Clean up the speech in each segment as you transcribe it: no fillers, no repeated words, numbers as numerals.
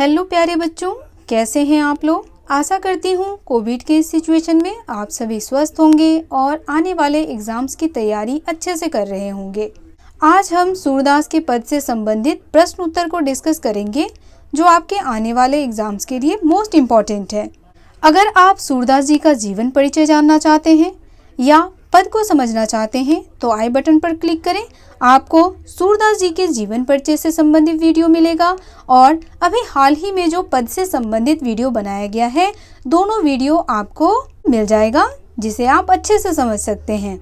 Hello प्यारे बच्चों, कैसे हैं आप लोग। आशा करती हूँ कोविड के इस सिचुएशन में आप सभी स्वस्थ होंगे और आने वाले एग्जाम्स की तैयारी अच्छे से कर रहे होंगे। आज हम सूरदास के पद से संबंधित प्रश्न उत्तर को डिस्कस करेंगे जो आपके आने वाले एग्जाम्स के लिए मोस्ट इम्पॉर्टेंट है। अगर आप सूरदास जी का जीवन परिचय जानना चाहते हैं या पद को समझना चाहते हैं तो आई बटन पर क्लिक करें। आपको सूरदास जी के जीवन परिचय से संबंधित वीडियो मिलेगा और अभी हाल ही में जो पद से संबंधित वीडियो बनाया गया है, दोनों वीडियो आपको मिल जाएगा जिसे आप अच्छे से समझ सकते हैं।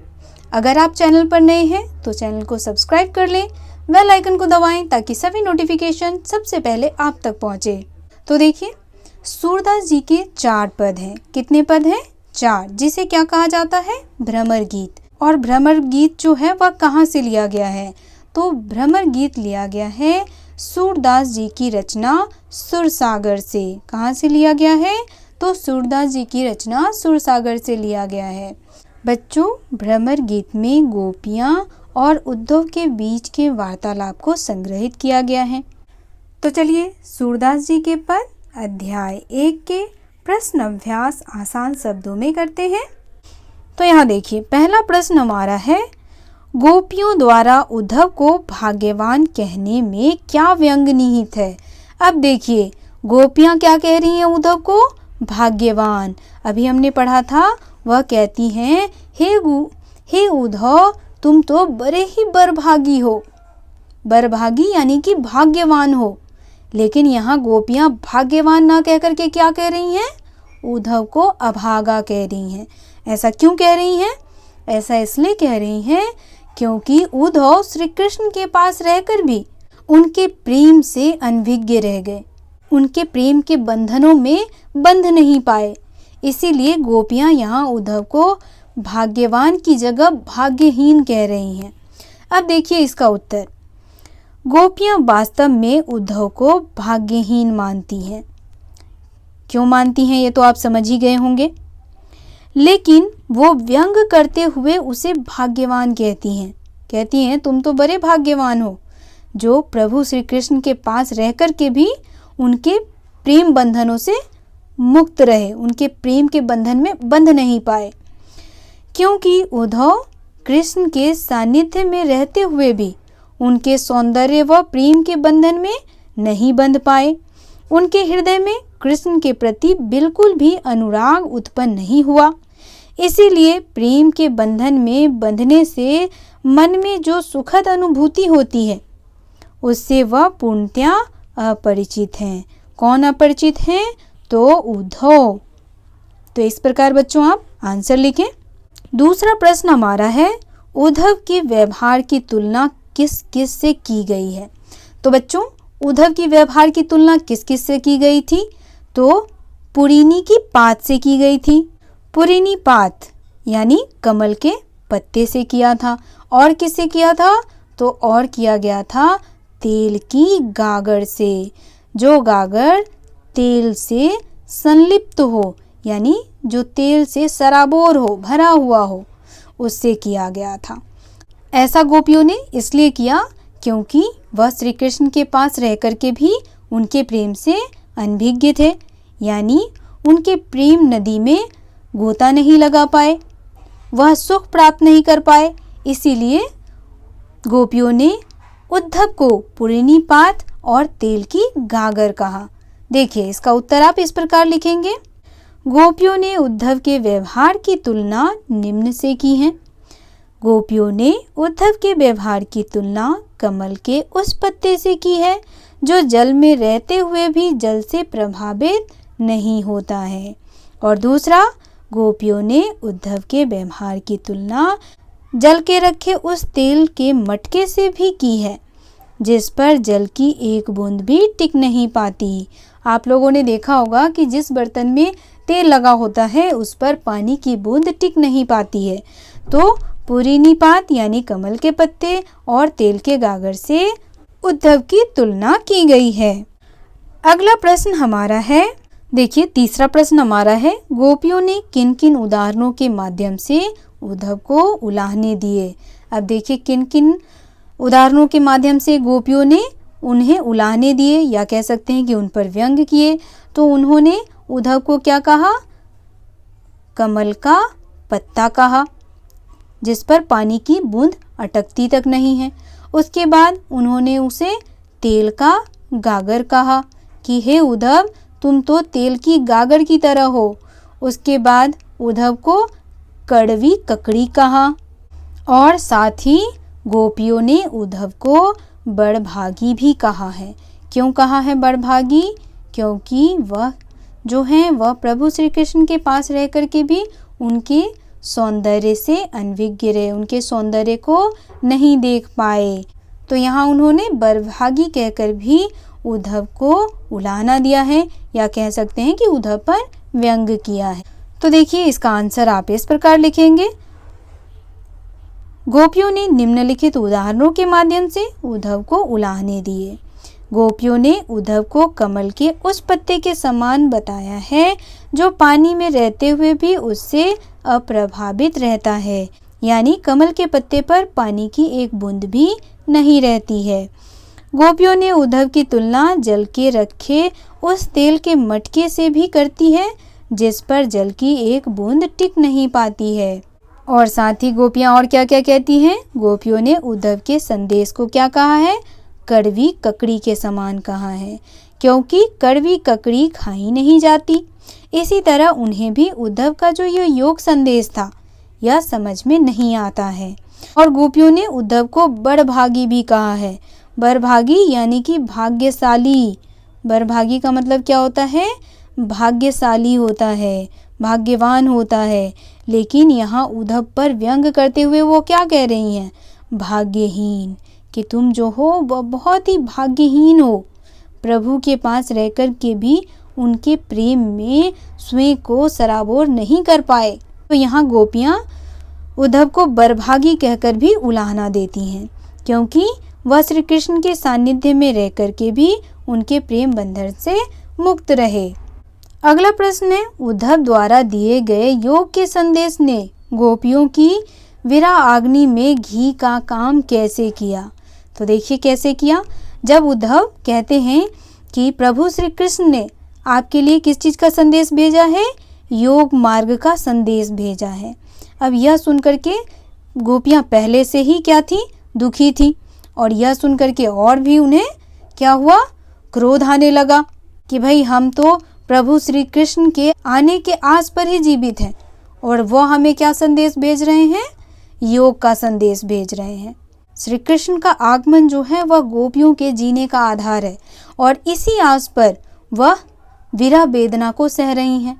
अगर आप चैनल पर नए हैं तो चैनल को सब्सक्राइब कर लें, बेल आइकन को दबाएं ताकि सभी नोटिफिकेशन सबसे पहले आप तक पहुंचे। तो देखिए, सूरदास जी के 4 पद हैं। कितने पद हैं? 4, जिसे क्या कहा जाता है? भ्रमर गीत। और भ्रमर गीत जो है वह कहाँ से लिया गया है? तो भ्रमर गीत लिया गया है सूरदास जी की रचना सुरसागर से। कहाँ से लिया गया है? तो सूरदास जी की रचना सुरसागर से लिया गया है। बच्चों, भ्रमर गीत में गोपियाँ और उद्धव के बीच के वार्तालाप को संग्रहित किया गया है। तो चलिए सूरदास जी के पद अध्याय 1 के प्रश्न अभ्यास आसान शब्दों में करते हैं। तो यहाँ देखिए, पहला प्रश्न हमारा है, गोपियों द्वारा उद्धव को भाग्यवान कहने में क्या व्यंग निहित है? अब देखिए, गोपियाँ क्या कह रही हैं उद्धव को? भाग्यवान। अभी हमने पढ़ा था, वह कहती हैं, हे उद्धव, तुम तो बड़े ही बरभागी हो। बरभागी यानी कि भाग्यवान हो। लेकिन यहाँ गोपियाँ भाग्यवान ना कह करके क्या कह रही हैं? उद्धव को अभागा कह रही हैं। ऐसा क्यों कह रही हैं? ऐसा इसलिए कह रही हैं क्योंकि उद्धव श्री कृष्ण के पास रहकर भी उनके प्रेम से अनभिज्ञ रह गए, उनके प्रेम के बंधनों में बंध नहीं पाए। इसीलिए गोपियाँ यहाँ उद्धव को भाग्यवान की जगह भाग्यहीन कह रही हैं। अब देखिए इसका उत्तर। गोपियाँ वास्तव में उद्धव को भाग्यहीन मानती हैं। क्यों मानती हैं ये तो आप समझ ही गए होंगे। लेकिन वो व्यंग करते हुए उसे भाग्यवान कहती हैं तुम तो बड़े भाग्यवान हो जो प्रभु श्री कृष्ण के पास रह कर के भी उनके प्रेम बंधनों से मुक्त रहे, उनके प्रेम के बंधन में बंध नहीं पाए। क्योंकि उद्धव कृष्ण के सानिध्य में रहते हुए भी उनके सौंदर्य व प्रेम के बंधन में नहीं बंध पाए। उनके हृदय में कृष्ण के प्रति बिल्कुल भी अनुराग उत्पन्न नहीं हुआ। इसीलिए प्रेम के बंधन में बंधने से मन में जो सुखद अनुभूति होती है उससे वह पूर्णतया अपरिचित हैं। कौन अपरिचित हैं? तो उद्धव। तो इस प्रकार बच्चों आप आंसर लिखें। दूसरा प्रश्न हमारा है, उद्धव के व्यवहार की तुलना किस किस से की गई है? तो बच्चों, उद्धव की व्यवहार की तुलना किस किस से की गई थी? तो पुरीनी की पात से की गई थी। पुरीनी पात यानी कमल के पत्ते से किया था। और किससे किया था? तो और किया गया था तेल की गागर से। जो गागर तेल से संलिप्त हो, यानी जो तेल से सराबोर हो, भरा हुआ हो, उससे किया गया था। ऐसा गोपियों ने इसलिए किया क्योंकि वह श्री कृष्ण के पास रह कर के भी उनके प्रेम से अनभिज्ञ थे, यानी उनके प्रेम नदी में गोता नहीं लगा पाए, वह सुख प्राप्त नहीं कर पाए। इसीलिए गोपियों ने उद्धव को पुरीनी पात और तेल की गागर कहा। देखिए इसका उत्तर आप इस प्रकार लिखेंगे। गोपियों ने उद्धव के व्यवहार की तुलना निम्न से की है। गोपियों ने उद्धव के व्यवहार की तुलना कमल के उस पत्ते से की है जो जल में रहते हुए भी जल से प्रभावित नहीं होता है। और दूसरा, गोपियों ने उद्धव के व्यवहार की तुलना जल के रखे उस तेल के मटके से भी की है जिस पर जल की एक बूंद भी टिक नहीं पाती। आप लोगों ने देखा होगा कि जिस बर्तन में तेल लगा होता है उस पर पानी की बूंद टिक नहीं पाती है। तो पुरीनी पात यानी कमल के पत्ते और तेल के गागर से उद्धव की तुलना की गई है। अगला प्रश्न हमारा है, देखिए तीसरा प्रश्न हमारा है, गोपियों ने किन किन उदाहरणों के माध्यम से उद्धव को उलाहने दिए? अब देखिए किन किन उदाहरणों के माध्यम से गोपियों ने उन्हें उलाहने दिए या कह सकते हैं कि उन पर व्यंग किए। तो उन्होंने उद्धव को क्या कहा? कमल का पत्ता कहा, जिस पर पानी की बूंद अटकती तक नहीं है। उसके बाद उन्होंने उसे तेल का गागर कहा कि हे उद्धव, तुम तो तेल की गागर की तरह हो। उसके बाद उद्धव को कड़वी ककड़ी कहा और साथ ही गोपियों ने उद्धव को बड़भागी भी कहा है। क्यों कहा है बड़भागी? क्योंकि वह जो है वह प्रभु श्री कृष्ण के पास रह कर के भी उनके सौंदर्य से अनभिज्ञ रहे, उनके सौंदर्य को नहीं देख पाए। तो यहाँ उन्होंने बड़भागी कहकर भी उद्धव को उलाहना दिया है या कह सकते हैं कि उद्धव पर व्यंग किया है। तो देखिए इसका आंसर आप इस प्रकार लिखेंगे। गोपियों ने निम्नलिखित उदाहरणों के माध्यम से उद्धव को उलाहने दिए। गोपियों ने उद्धव को कमल के उस पत्ते के समान बताया है जो पानी में रहते हुए भी उससे अप्रभावित रहता है, यानी कमल के पत्ते पर पानी की एक बूंद भी नहीं रहती है। गोपियों ने उद्धव की तुलना जल के रखे उस तेल के मटके से भी करती है जिस पर जल की एक बूंद टिक नहीं पाती है। और साथ ही गोपियां और क्या क्या कहती हैं? गोपियों ने उद्धव के संदेश को क्या कहा है? कड़वी ककड़ी के समान कहा है, क्योंकि कड़वी ककड़ी खाई नहीं जाती। इसी तरह उन्हें भी उद्धव का जो ये योग संदेश था यह समझ में नहीं आता है। और गोपियों ने उद्धव को बड़भागी भी कहा है। बड़भागी यानी कि भाग्यशाली। बड़भागी का मतलब क्या होता है? भाग्यशाली होता है, भाग्यवान होता है। लेकिन यहाँ उद्धव पर व्यंग करते हुए वो क्या कह रही हैं? भाग्यहीन, कि तुम जो हो वह बहुत ही भाग्यहीन हो, प्रभु के पास रहकर के भी उनके प्रेम में स्वयं को सराबोर नहीं कर पाए। तो यहाँ गोपियाँ उद्धव को बड़भागी कहकर भी उलाहना देती हैं, क्योंकि वह श्री कृष्ण के सानिध्य में रह कर के भी उनके प्रेम बंधन से मुक्त रहे। अगला प्रश्न है, उद्धव द्वारा दिए गए योग के संदेश ने गोपियों की विरह अग्नि में घी का काम कैसे किया? तो देखिए कैसे किया। जब उद्धव कहते हैं कि प्रभु श्री कृष्ण ने आपके लिए किस चीज़ का संदेश भेजा है? योग मार्ग का संदेश भेजा है। अब यह सुनकर के गोपियाँ पहले से ही क्या थी? दुखी थी। और यह सुनकर के और भी उन्हें क्या हुआ? क्रोध आने लगा कि भाई हम तो प्रभु श्री कृष्ण के आने के आस पर ही जीवित हैं और वह हमें क्या संदेश भेज रहे हैं? योग का संदेश भेज रहे हैं। श्री कृष्ण का आगमन जो है वह गोपियों के जीने का आधार है और इसी आस पर वह विरह वेदना को सह रही हैं।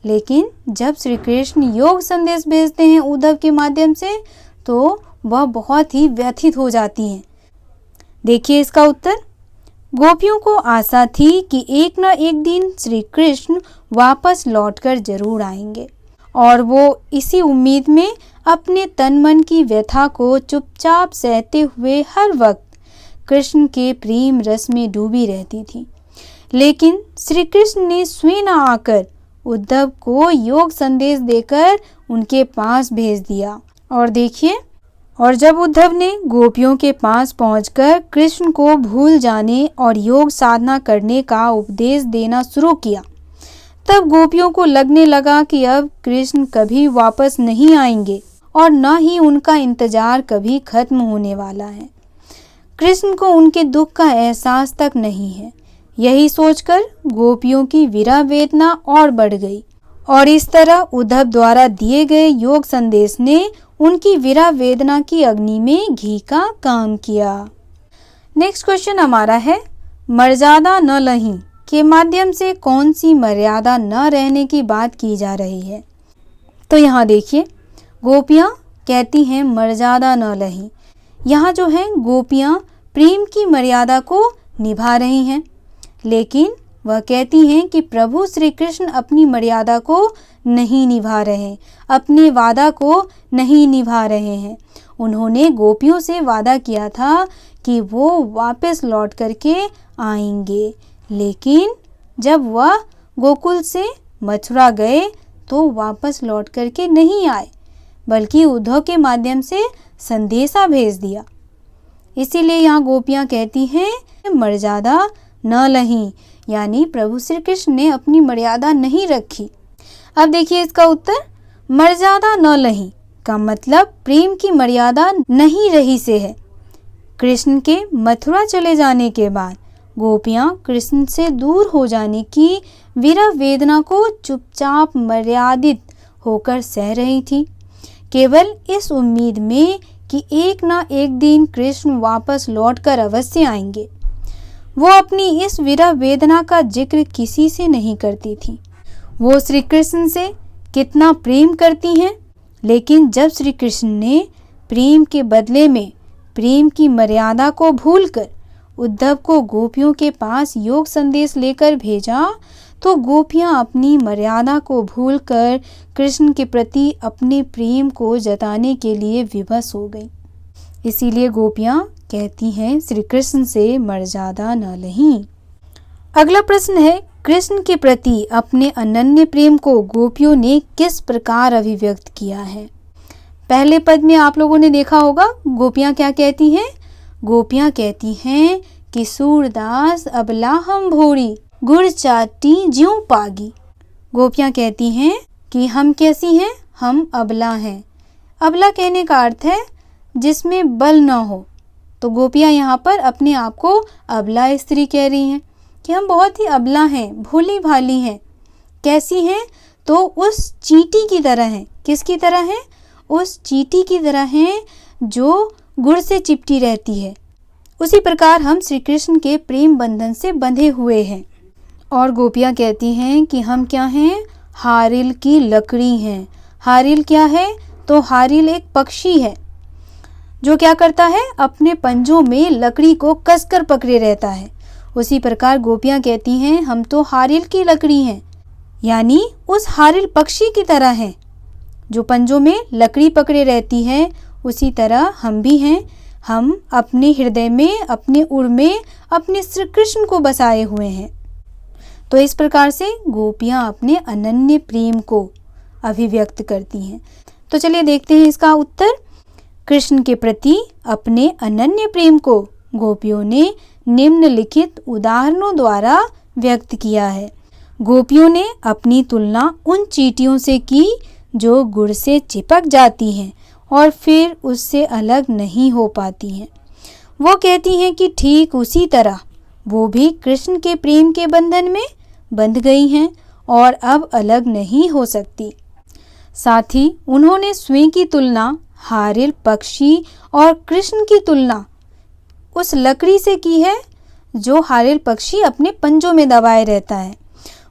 लेकिन जब श्री कृष्ण योग संदेश भेजते हैं उद्धव के माध्यम से तो वह बहुत ही व्यथित हो जाती हैं। देखिए इसका उत्तर। गोपियों को आशा थी कि एक न एक दिन श्री कृष्ण वापस लौटकर जरूर आएंगे और वो इसी उम्मीद में अपने तन मन की व्यथा को चुपचाप सहते हुए हर वक्त कृष्ण के प्रेम रस में डूबी रहती थी। लेकिन श्री कृष्ण ने स्वयं आकर उद्धव को योग संदेश देकर उनके पास भेज दिया। और देखिए, और जब उद्धव ने गोपियों के पास पहुंचकर कृष्ण को भूल जाने और योग साधना करने का उपदेश देना शुरू किया, तब गोपियों को लगने लगा कि अब कृष्ण कभी वापस नहीं आएंगे और न ही उनका इंतजार कभी खत्म होने वाला है। कृष्ण को उनके दुख का एहसास तक नहीं है। यही सोचकर गोपियों की विरह वेदना और बढ़ गई और इस तरह उद्धव द्वारा दिए गए योग संदेश ने उनकी विरह वेदना की अग्नि में घी का काम किया। नेक्स्ट क्वेश्चन हमारा है, मर्यादा न लही के माध्यम से कौन सी मर्यादा न रहने की बात की जा रही है? तो यहाँ देखिए, गोपियाँ कहती हैं मर्यादा न लही। यहाँ जो है गोपियाँ प्रेम की मर्यादा को निभा रही हैं, लेकिन वह कहती हैं कि प्रभु श्री कृष्ण अपनी मर्यादा को नहीं निभा रहे, अपने वादा को नहीं निभा रहे हैं। उन्होंने गोपियों से वादा किया था कि वो वापस लौट करके आएंगे, लेकिन जब वह गोकुल से मथुरा गए तो वापस लौट करके नहीं आए, बल्कि उद्धव के माध्यम से संदेशा भेज दिया। इसीलिए यहाँ गोपियाँ कहती हैं मर्यादा न लहीं, यानी प्रभु श्री कृष्ण ने अपनी मर्यादा नहीं रखी। अब देखिए इसका उत्तर, मर्यादा न लहीं का मतलब प्रेम की मर्यादा नहीं रही से है। कृष्ण के मथुरा चले जाने के बाद गोपियाँ कृष्ण से दूर हो जाने की विरह वेदना को चुपचाप मर्यादित होकर सह रही थी, केवल इस उम्मीद में कि एक ना एक दिन कृष्ण वापस लौटकर अवश्य आएंगे। वो अपनी इस विरह वेदना का जिक्र किसी से नहीं करती थी। वो श्री कृष्ण से कितना प्रेम करती हैं, लेकिन जब श्री कृष्ण ने प्रेम के बदले में प्रेम की मर्यादा को भूलकर उद्धव को गोपियों के पास योग संदेश लेकर भेजा, तो गोपियां अपनी मर्यादा को भूलकर कृष्ण के प्रति अपने प्रेम को जताने के लिए विवश हो गईं। इसीलिए गोपियां कहती हैं श्री कृष्ण से मर्यादा न लहीं। अगला प्रश्न है, कृष्ण के प्रति अपने अनन्य प्रेम को गोपियों ने किस प्रकार अभिव्यक्त किया है। पहले पद में आप लोगों ने देखा होगा गोपियां क्या कहती हैं। गोपियां कहती हैं कि सूरदास अबला हम भोरी, गुड़ चाटी ज्यों पागी। गोपियां कहती हैं कि हम कैसी हैं, हम अबला हैं। अबला कहने का अर्थ है जिसमें बल न हो। तो गोपियां यहाँ पर अपने आप को अबला स्त्री कह रही हैं कि हम बहुत ही अबला हैं, भोली भाली हैं। कैसी हैं, तो उस चींटी की तरह हैं। किसकी तरह हैं, उस चींटी की तरह हैं जो गुड़ से चिपटी रहती है। उसी प्रकार हम श्री कृष्ण के प्रेम बंधन से बंधे हुए हैं। और गोपियाँ कहती हैं कि हम क्या हैं, हारिल की लकड़ी हैं। हारिल क्या है, तो हारिल एक पक्षी है जो क्या करता है, अपने पंजों में लकड़ी को कसकर पकड़े रहता है। उसी प्रकार गोपियाँ कहती हैं हम तो हारिल की लकड़ी हैं, यानी उस हारिल पक्षी की तरह हैं जो पंजों में लकड़ी पकड़े रहती है। उसी तरह हम भी हैं। हम अपने हृदय में, अपने उर में अपने श्री कृष्ण को बसाए हुए हैं। तो इस प्रकार से गोपियाँ अपने अनन्य प्रेम को अभिव्यक्त करती हैं। तो चलिए देखते हैं इसका उत्तर। कृष्ण के प्रति अपने अनन्य प्रेम को गोपियों ने निम्नलिखित उदाहरणों द्वारा व्यक्त किया है। गोपियों ने अपनी तुलना उन चींटियों से की जो गुड़ से चिपक जाती हैं और फिर उससे अलग नहीं हो पाती हैं। वो कहती हैं कि ठीक उसी तरह वो भी कृष्ण के प्रेम के बंधन में बंध गई हैं और अब अलग नहीं हो सकती। साथ ही उन्होंने स्वयं की तुलना हारिल पक्षी और कृष्ण की तुलना उस लकड़ी से की है जो हारिल पक्षी अपने पंजों में दबाए रहता है।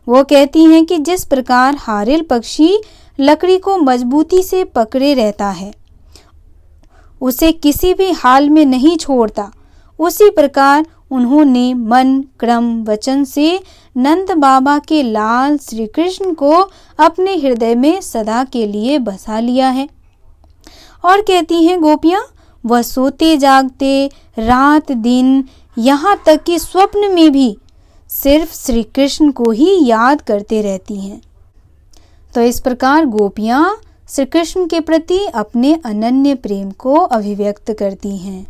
वो कहती हैं कि जिस प्रकार हारिल पक्षी लकड़ी को मजबूती से पकड़े रहता है, उसे किसी भी हाल में नहीं छोड़ता, उसी प्रकार उन्होंने मन, क्रम, वचन से नंद बाबा के लाल श्री कृष्ण को अपने हृदय में सदा के लिए बसा लिया है। और कहती हैं गोपियाँ, वह सोते जागते रात दिन, यहाँ तक कि स्वप्न में भी सिर्फ श्री कृष्ण को ही याद करते रहती हैं। तो इस प्रकार गोपियाँ श्री कृष्ण के प्रति अपने अनन्य प्रेम को अभिव्यक्त करती हैं।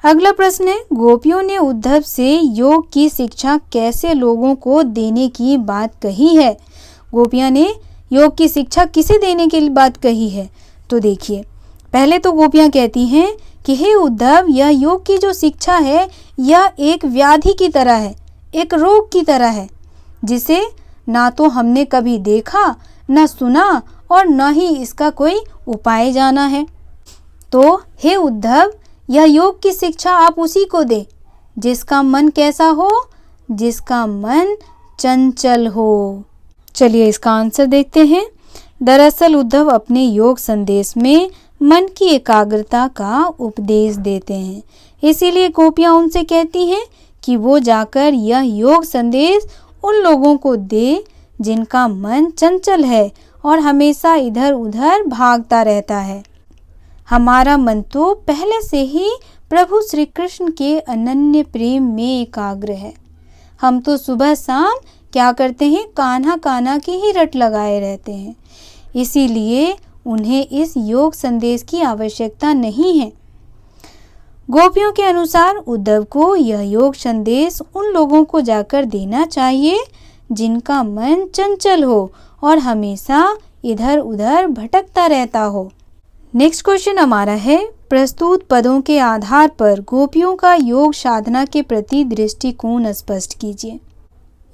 अगला प्रश्न है, गोपियों ने उद्धव से योग की शिक्षा कैसे लोगों को देने की बात कही है। गोपियाँ ने योग की शिक्षा किसे देने की बात कही है, तो देखिए पहले तो गोपियाँ कहती हैं कि हे उद्धव, यह योग की जो शिक्षा है यह एक व्याधि की तरह है, एक रोग की तरह है, जिसे ना तो हमने कभी देखा, न सुना और न ही इसका कोई उपाय जाना है। तो हे उद्धव, यह योग की शिक्षा आप उसी को दे जिसका मन कैसा हो, जिसका मन चंचल हो। चलिए इसका आंसर देखते हैं। दरअसल उद्धव अपने योग संदेश में मन की एकाग्रता का उपदेश देते हैं। इसीलिए गोपियाँ उनसे कहती हैं कि वो जाकर यह योग संदेश उन लोगों को दे जिनका मन चंचल है और हमेशा इधर उधर भागता रहता है। हमारा मन तो पहले से ही प्रभु श्री कृष्ण के अनन्य प्रेम में एकाग्र है। हम तो सुबह शाम क्या करते हैं, कान्हा कान्हा की ही रट लगाए रहते हैं। इसीलिए उन्हें इस योग संदेश की आवश्यकता नहीं है। गोपियों के अनुसार उद्धव को यह योग संदेश उन लोगों को जाकर देना चाहिए जिनका मन चंचल हो और हमेशा इधर उधर भटकता रहता हो। नेक्स्ट क्वेश्चन हमारा है, प्रस्तुत पदों के आधार पर गोपियों का योग साधना के प्रति दृष्टिकोण स्पष्ट कीजिए।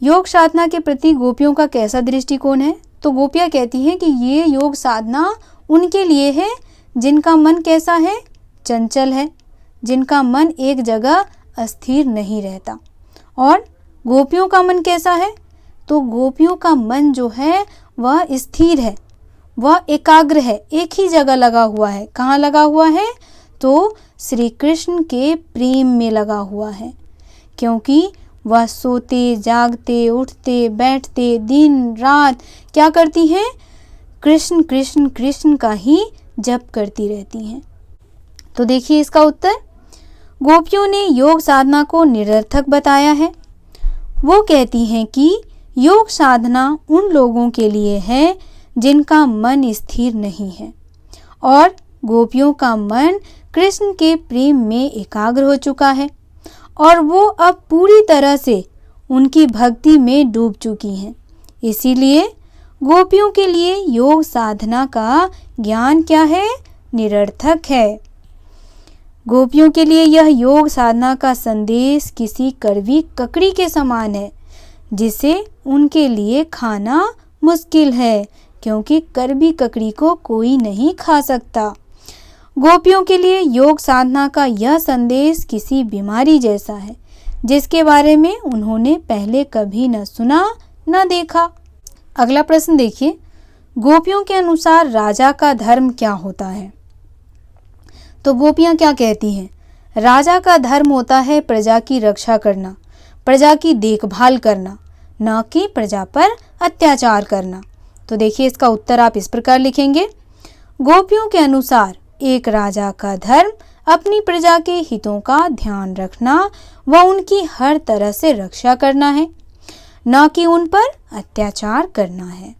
योग साधना के प्रति गोपियों का कैसा दृष्टिकोण है? तो गोपियाँ कहती हैं कि ये योग साधना उनके लिए है जिनका मन कैसा है? चंचल है, जिनका मन एक जगह अस्थिर नहीं रहता। और गोपियों का मन कैसा है? तो गोपियों का मन जो है वह स्थिर है, वह एकाग्र है, एक ही जगह लगा हुआ है। कहाँ लगा हुआ है? तो श्री कृष्ण के प्रेम में लगा हुआ है, क्योंकि वह सोते जागते उठते बैठते दिन रात क्या करती हैं? कृष्ण कृष्ण कृष्ण का ही जप करती रहती हैं। तो देखिए इसका उत्तर, गोपियों ने योग साधना को निरर्थक बताया है। वो कहती हैं कि योग साधना उन लोगों के लिए है जिनका मन स्थिर नहीं है, और गोपियों का मन कृष्ण के प्रेम में एकाग्र हो चुका है और वो अब पूरी तरह से उनकी भक्ति में डूब चुकी हैं। इसीलिए गोपियों के लिए योग साधना का ज्ञान क्या है? निरर्थक है। गोपियों के लिए यह योग साधना का संदेश किसी कड़वी ककड़ी के समान है, जिसे उनके लिए खाना मुश्किल है, क्योंकि कड़वी ककड़ी को कोई नहीं खा सकता। गोपियों के लिए योग साधना का यह संदेश किसी बीमारी जैसा है, जिसके बारे में उन्होंने पहले कभी न सुना न देखा। अगला प्रश्न देखिए, गोपियों के अनुसार राजा का धर्म क्या होता है? तो गोपियाँ क्या कहती हैं? राजा का धर्म होता है प्रजा की रक्षा करना, प्रजा की देखभाल करना, न कि प्रजा पर अत्याचार करना। तो देखिए इसका उत्तर आप इस प्रकार लिखेंगे, गोपियों के अनुसार एक राजा का धर्म अपनी प्रजा के हितों का ध्यान रखना व उनकी हर तरह से रक्षा करना है, न कि उन पर अत्याचार करना है।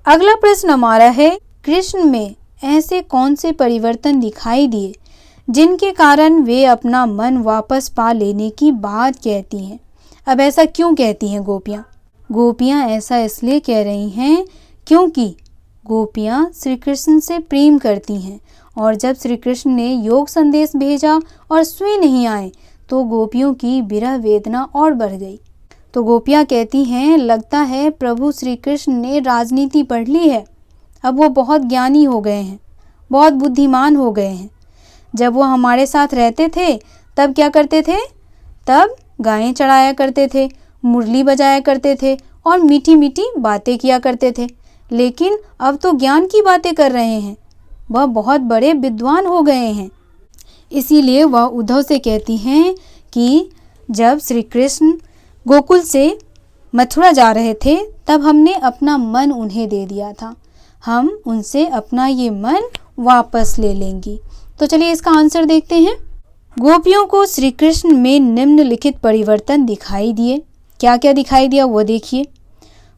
अगला प्रश्न हमारा है, कृष्ण में ऐसे कौन से परिवर्तन दिखाई दिए जिनके कारण वे अपना मन वापस पा लेने की बात कहती हैं? अब ऐसा क्यों कहती हैं गोपियाँ? गोपियाँ ऐसा इसलिए कह रही हैं क्योंकि गोपियाँ श्री कृष्ण से प्रेम करती हैं, और जब श्री कृष्ण ने योग संदेश भेजा और स्वयं नहीं आए तो गोपियों की विरह वेदना और बढ़ गई। तो गोपियाँ कहती हैं, लगता है प्रभु श्री कृष्ण ने राजनीति पढ़ ली है, अब वो बहुत ज्ञानी हो गए हैं, बहुत बुद्धिमान हो गए हैं। जब वो हमारे साथ रहते थे तब क्या करते थे? तब गायें चढ़ाया करते थे, मुरली बजाया करते थे और मीठी मीठी बातें किया करते थे, लेकिन अब तो ज्ञान की बातें कर रहे हैं, वह बहुत बड़े विद्वान हो गए हैं। इसीलिए वह उद्धव से कहती हैं कि जब श्री कृष्ण गोकुल से मथुरा जा रहे थे तब हमने अपना मन उन्हें दे दिया था, हम उनसे अपना ये मन वापस ले लेंगी। तो चलिए इसका आंसर देखते हैं। गोपियों को श्री कृष्ण में निम्नलिखित परिवर्तन दिखाई दिए। क्या क्या दिखाई दिया वो देखिए।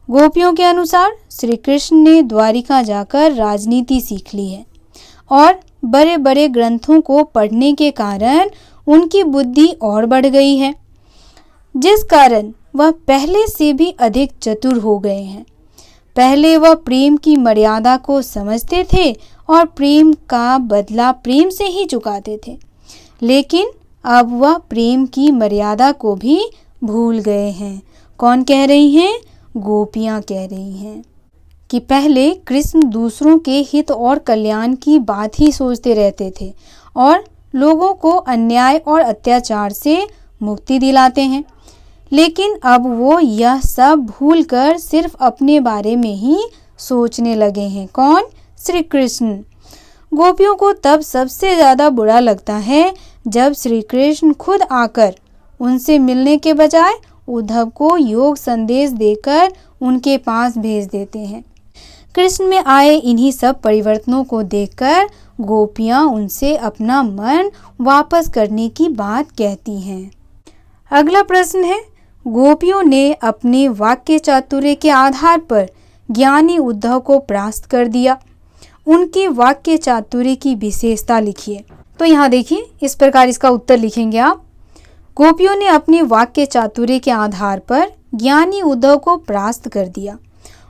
गोपियों के अनुसार श्री कृष्ण ने द्वारिका जाकर राजनीति सीख ली है और बड़े बड़े ग्रंथों को पढ़ने के कारण उनकी बुद्धि और बढ़ गई है, जिस कारण वह पहले से भी अधिक चतुर हो गए हैं। पहले वह प्रेम की मर्यादा को समझते थे और प्रेम का बदला प्रेम से ही चुकाते थे, लेकिन अब वह प्रेम की मर्यादा को भी भूल गए हैं। कौन कह रही हैं? गोपियाँ कह रही हैं कि पहले कृष्ण दूसरों के हित और कल्याण की बात ही सोचते रहते थे और लोगों को अन्याय और अत्याचार से मुक्ति दिलाते हैं, लेकिन अब वो यह सब भूलकर सिर्फ अपने बारे में ही सोचने लगे हैं। कौन? श्री कृष्ण। गोपियों को तब सबसे ज़्यादा बुरा लगता है जब श्री कृष्ण खुद आकर उनसे मिलने के बजाय उद्धव को योग संदेश देकर उनके पास भेज देते हैं। कृष्ण में आए इन्हीं सब परिवर्तनों को देखकर गोपियाँ उनसे अपना मन वापस करने की बात कहती हैं। अगला प्रश्न है, गोपियों ने अपने वाक्य चातुर्य के आधार पर ज्ञानी उद्धव को परास्त कर दिया। उनके वाक्य चातुर्य की विशेषता लिखिए। तो यहाँ देखिए, इस प्रकार इसका उत्तर लिखेंगे आप। गोपियों ने अपने वाक्य चातुर्य के आधार पर ज्ञानी उद्धव को परास्त कर दिया।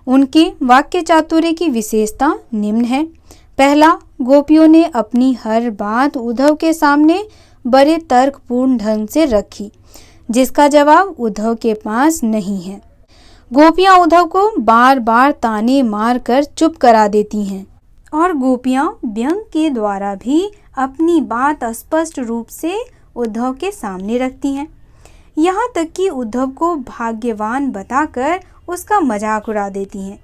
उनके वाक्य चातुर्य की विशेषता निम्न है। पहला, गोपियों ने अपनी हर बात उद्धव के सामने बड़े तर्कपूर्ण ढंग से रखी, जिसका जवाब उद्धव के पास नहीं है। गोपियां उद्धव को बार बार ताने मार कर चुप करा देती हैं और गोपियां व्यंग के द्वारा भी अपनी बात स्पष्ट रूप से उद्धव के सामने रखती हैं। यहाँ तक कि उद्धव को भाग्यवान बताकर उसका मजाक उड़ा देती हैं।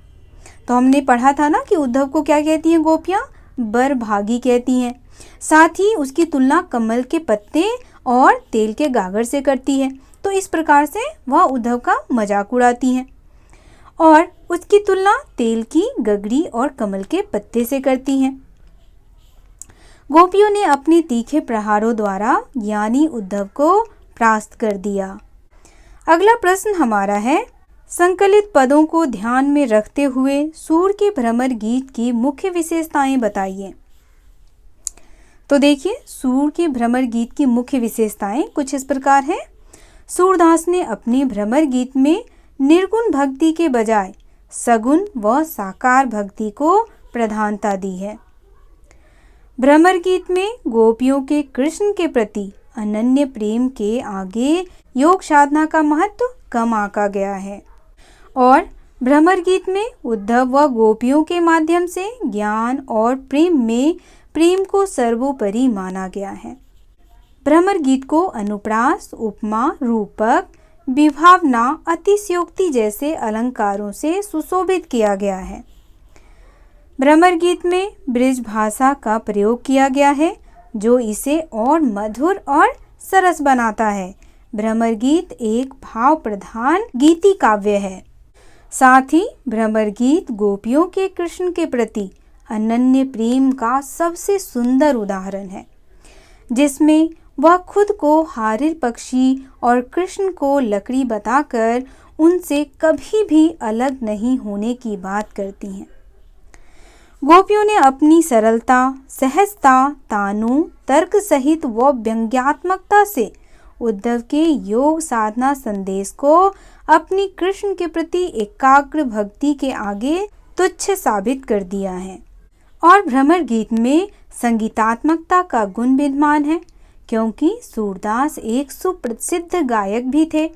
तो हमने पढ़ा था ना कि उद्धव को क्या कहती हैं गोपियां? बरभागी कहती हैं। साथ ही उसकी तुलना कमल के पत्ते और तेल के गागर से करती है। तो इस प्रकार से वह उद्धव का मजाक उड़ाती हैं और उसकी तुलना तेल की गगरी और कमल के पत्ते से करती हैं। गोपियों ने अपने तीखे प्रहारों द्वारा ज्ञानी उद्धव को परास्त कर दिया। अगला प्रश्न हमारा है, संकलित पदों को ध्यान में रखते हुए सूर के भ्रमर गीत की मुख्य विशेषताएं बताइए। तो देखिए, सूर के भ्रमर गीत की मुख्य विशेषताएं कुछ इस प्रकार हैं। सूरदास ने अपने भ्रमर गीत में निर्गुण भक्ति के बजाय सगुण व साकार भक्ति को प्रधानता दी है। भ्रमर गीत में गोपियों के कृष्ण के प्रति अनन्य प्रेम के आगे योग साधना का महत्व कम आंका गया है और भ्रमर गीत में उद्धव व गोपियों के माध्यम से ज्ञान और प्रेम में प्रेम को सर्वोपरि माना गया है। भ्रमर गीत को अनुप्रास, उपमा, रूपक, विभावना, अतिशयोक्ति जैसे अलंकारों से सुशोभित किया गया है। भ्रमर गीत में ब्रज भाषा का प्रयोग किया गया है जो इसे और मधुर और सरस बनाता है। भ्रमर गीत एक भाव प्रधान गीति काव्य है। साथ ही भ्रमर गीत गोपियों के कृष्ण के प्रति अनन्य प्रेम का सबसे सुंदर उदाहरण है, जिसमें वह खुद को हारिर पक्षी और कृष्ण को लकड़ी बताकर उनसे कभी भी अलग नहीं होने की बात करती हैं। गोपियों ने अपनी सरलता, सहजता, तानु, तर्क सहित व व्यंग्यात्मकता से उद्धव के योग साधना संदेश को अपनी कृष्ण के प्रति एकाग्र भक्ति के आगे तुच्छ साबित कर दिया है। और भ्रमर गीत में संगीतात्मकता का गुण विद्यमान है, क्योंकि सूरदास एक सुप्रसिद्ध गायक भी थे।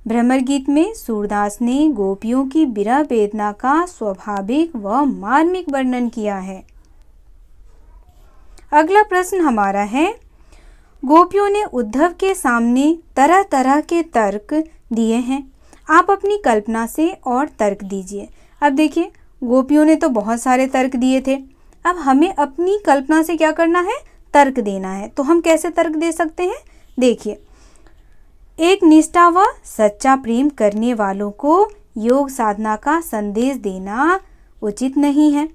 भ्रमर गीत में सूरदास ने गोपियों की विरह वेदना का स्वाभाविक व मार्मिक वर्णन किया है। अगला प्रश्न हमारा है, गोपियों ने उद्धव के सामने तरह तरह के तर्क दिए हैं। आप अपनी कल्पना से और तर्क दीजिए। अब देखिए, गोपियों ने तो बहुत सारे तर्क दिए थे। अब हमें अपनी कल्पना से क्या करना है? तर्क देना है। तो हम कैसे तर्क दे सकते हैं? देखिए, एक निष्ठा व सच्चा प्रेम करने वालों को योग साधना का संदेश देना उचित नहीं है,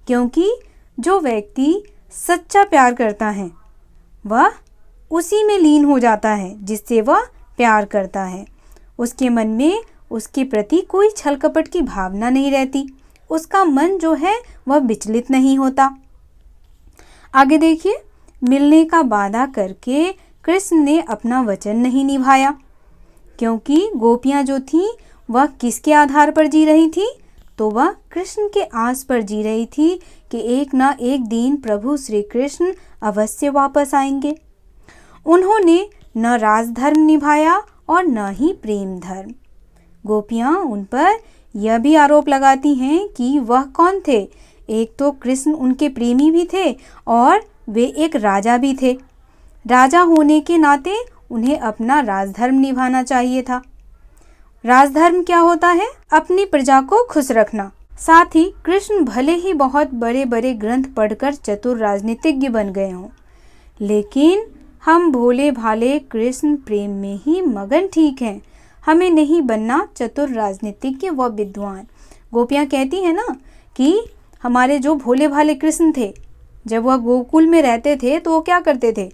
क्योंकि जो व्यक्ति सच्चा प्यार करता है वह उसी में लीन हो जाता है जिससे वह प्यार करता है। उसके मन में उसके प्रति कोई छल कपट की भावना नहीं रहती। उसका मन जो है वह विचलित नहीं होता। आगे देखिए, मिलने का वादा करके कृष्ण ने अपना वचन नहीं निभाया, क्योंकि गोपियां जो थीं वह किसके आधार पर जी रही थी? तो वह कृष्ण के आस पर जी रही थी कि एक ना एक दिन प्रभु श्री कृष्ण अवश्य वापस आएंगे। उन्होंने न राजधर्म निभाया और न ही प्रेम धर्म। गोपियां उन पर यह भी आरोप लगाती हैं कि वह कौन थे? एक तो कृष्ण उनके प्रेमी भी थे और वे एक राजा भी थे। राजा होने के नाते उन्हें अपना राजधर्म निभाना चाहिए था। राजधर्म क्या होता है? अपनी प्रजा को खुश रखना। साथ ही कृष्ण भले ही बहुत बड़े बड़े ग्रंथ पढ़कर चतुर राजनीतिज्ञ बन गए हों, लेकिन हम भोले भाले कृष्ण प्रेम में ही मगन ठीक हैं। हमें नहीं बनना चतुर राजनीतिज्ञ व विद्वान। गोपियां कहती हैं ना कि हमारे जो भोले भाले कृष्ण थे, जब वह गोकुल में रहते थे तो वो क्या करते थे?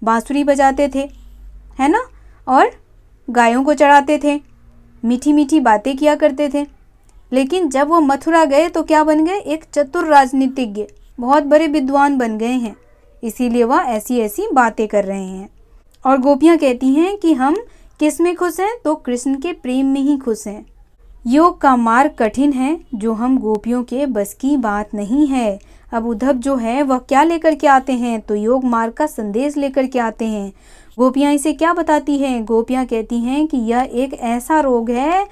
बांसुरी बजाते थे, है ना, और गायों को चढ़ाते थे, मीठी मीठी बातें किया करते थे। लेकिन जब वो मथुरा गए तो क्या बन गए? एक चतुर राजनीतिज्ञ, बहुत बड़े विद्वान बन गए हैं। इसीलिए वह ऐसी ऐसी बातें कर रहे हैं। और गोपियाँ कहती हैं कि हम किस में खुश हैं, तो कृष्ण के प्रेम में ही खुश हैं। योग का मार्ग कठिन है, जो हम गोपियों के बस की बात नहीं है। अब उद्धव जो है वह क्या लेकर के आते हैं, तो योग मार्ग का संदेश लेकर के आते हैं। गोपियाँ इसे क्या बताती हैं? गोपियाँ कहती हैं कि यह एक ऐसा रोग है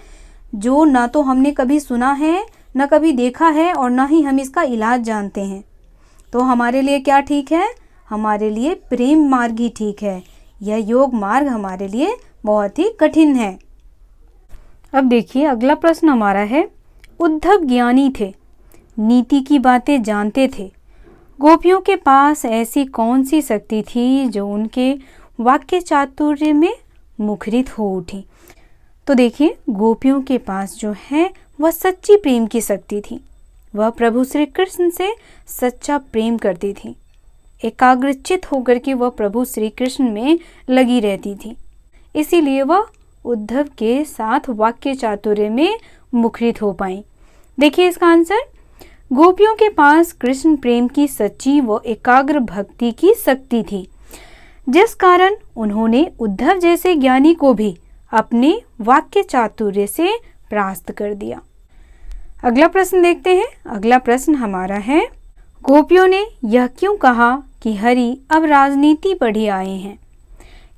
जो ना तो हमने कभी सुना है, न कभी देखा है, और ना ही हम इसका इलाज जानते हैं। तो हमारे लिए क्या ठीक है? हमारे लिए प्रेम मार्ग ही ठीक है। यह योग मार्ग हमारे लिए बहुत ही कठिन है। अब देखिए अगला प्रश्न हमारा है, उद्धव ज्ञानी थे, नीति की बातें जानते थे, गोपियों के पास ऐसी कौन सी शक्ति थी जो उनके वाक्य चातुर्य में मुखरित हो उठी? तो देखिए गोपियों के पास जो है वह सच्ची प्रेम की शक्ति थी। वह प्रभु श्री कृष्ण से सच्चा प्रेम करती थी। एकाग्रचित होकर के वह प्रभु श्री कृष्ण में लगी रहती थी। इसीलिए वह उद्धव के साथ वाक्य चातुर्य में मुखरित हो पाई। देखिए इसका आंसर, गोपियों के पास कृष्ण प्रेम की सच्ची व एकाग्र भक्ति की शक्ति थी, जिस कारण उन्होंने उद्धव जैसे ज्ञानी को भी अपने वाक्य चातुर्य से परास्त कर दिया। अगला प्रश्न देखते हैं। अगला प्रश्न हमारा है, गोपियों ने यह क्यों कहा कि हरि अब राजनीति पढ़ी आए हैं?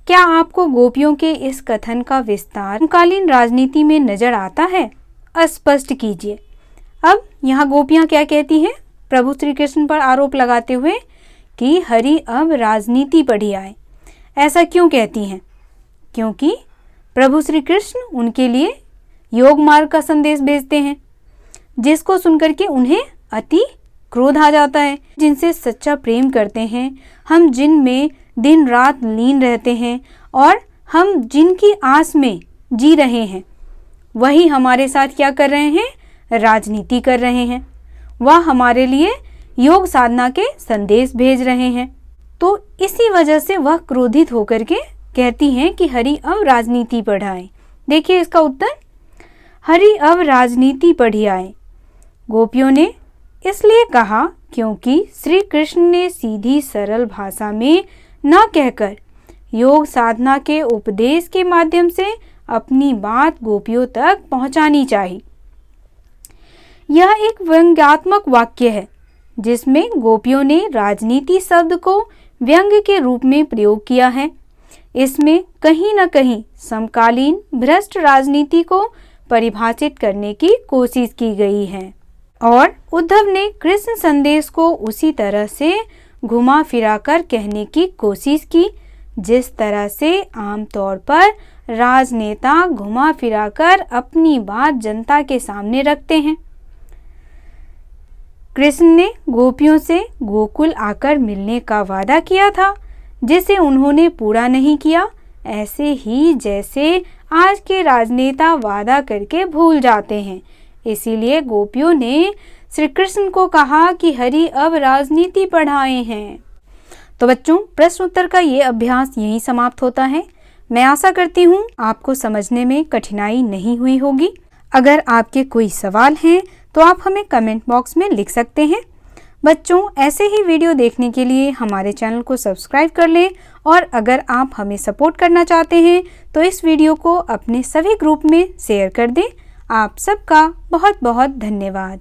क्या आपको गोपियों के इस कथन का विस्तार समकालीन राजनीति में नजर आता है? स्पष्ट कीजिए। अब यहाँ गोपियाँ क्या कहती हैं प्रभु श्री कृष्ण पर आरोप लगाते हुए कि हरि अब राजनीति पढ़ी आए। ऐसा क्यों कहती हैं? क्योंकि प्रभु श्री कृष्ण उनके लिए योग मार्ग का संदेश भेजते हैं, जिसको सुनकर के उन्हें अति क्रोध आ जाता है। जिनसे सच्चा प्रेम करते हैं, हम जिनमें दिन रात लीन रहते हैं और हम जिनकी आस में जी रहे हैं, वही हमारे साथ क्या कर रहे हैं? राजनीति कर रहे हैं। वह हमारे लिए योग साधना के संदेश भेज रहे हैं। तो इसी वजह से वह क्रोधित होकर के कहती हैं कि हरि अब राजनीति पढ़ाए। देखिए इसका उत्तर, हरि अब राजनीति पढ़ी आए। गोपियों ने इसलिए कहा क्योंकि श्री कृष्ण ने सीधी सरल भाषा में न कहकर योग साधना के उपदेश के माध्यम से अपनी बात गोपियों तक पहुंचानी चाहिए। यह एक व्यंग्यात्मक वाक्य है, जिसमें गोपियों ने राजनीति शब्द को व्यंग्य के रूप में प्रयोग किया है। इसमें कहीं न कहीं समकालीन भ्रष्ट राजनीति को परिभाषित करने की कोशिश की गई है और उद्धव ने कृष्ण संदेश को उसी तरह से घुमा फिरा कर कहने की कोशिश की, जिस तरह से आमतौर पर राजनेता घुमा फिरा कर अपनी बात जनता के सामने रखते हैं। कृष्ण ने गोपियों से गोकुल आकर मिलने का वादा किया था, जिसे उन्होंने पूरा नहीं किया। ऐसे ही जैसे आज के राजनेता वादा करके भूल जाते हैं। इसीलिए गोपियों ने श्री कृष्ण को कहा कि हरि अब राजनीति पढ़ाए हैं। तो बच्चों, प्रश्न उत्तर का ये अभ्यास यहीं समाप्त होता है। मैं आशा करती हूँ आपको समझने में कठिनाई नहीं हुई होगी। अगर आपके कोई सवाल हैं तो आप हमें कमेंट बॉक्स में लिख सकते हैं। बच्चों, ऐसे ही वीडियो देखने के लिए हमारे चैनल को सब्सक्राइब कर लें और अगर आप हमें सपोर्ट करना चाहते हैं तो इस वीडियो को अपने सभी ग्रुप में शेयर कर दें। आप सबका बहुत बहुत धन्यवाद।